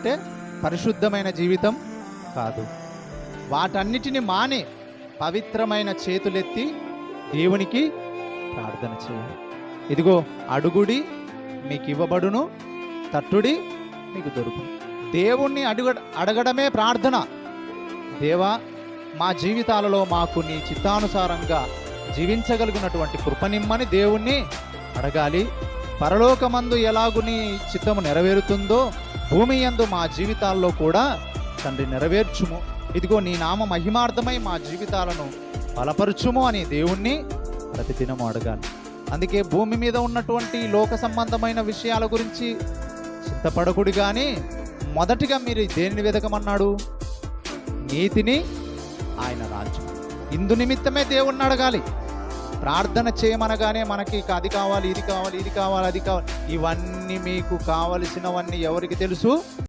అంటే పరిశుద్ధమైన జీవితం కాదు. వాటన్నిటిని మాని పవిత్రమైన చేతులెత్తి దేవునికి ప్రార్థన చేయాలి. ఇదిగో అడుగుడి మీకు ఇవ్వబడును, తట్టుడి మీకు దొరుకును. దేవుణ్ణి అడగడమే ప్రార్థన. దేవా, మా జీవితాలలో మాకు నీ చిత్తానుసారంగా జీవించగలిగినటువంటి కృపనిమ్మని దేవుణ్ణి అడగాలి. పరలోకమందు ఎలాగు నీ చిత్తము నెరవేరుతుందో భూమి యందు మా జీవితాల్లో కూడా తండ్రి నెరవేర్చుము. ఇదిగో నీ నామ మహిమార్థమై మా జీవితాలను బలపరచుము అని దేవుణ్ణి ప్రతిదినము అడగాలి. అందుకే భూమి మీద ఉన్నటువంటి లోక సంబంధమైన విషయాల గురించి చింతపడకుడి, కానీ మొదటిగా మీరు దేనిని వెతకమన్నాడు? నీతిని, ఆయన రాజ్యం. ఇందు నిమిత్తమే దేవుణ్ణి అడగాలి. ప్రార్థన చేయమనగానే మనకి అది కావాలి, ఇది కావాలి, ఇది కావాలి, అది కావాలి, ఇవన్నీ మీకు కావలసినవన్నీ ఎవరికి తెలుసు?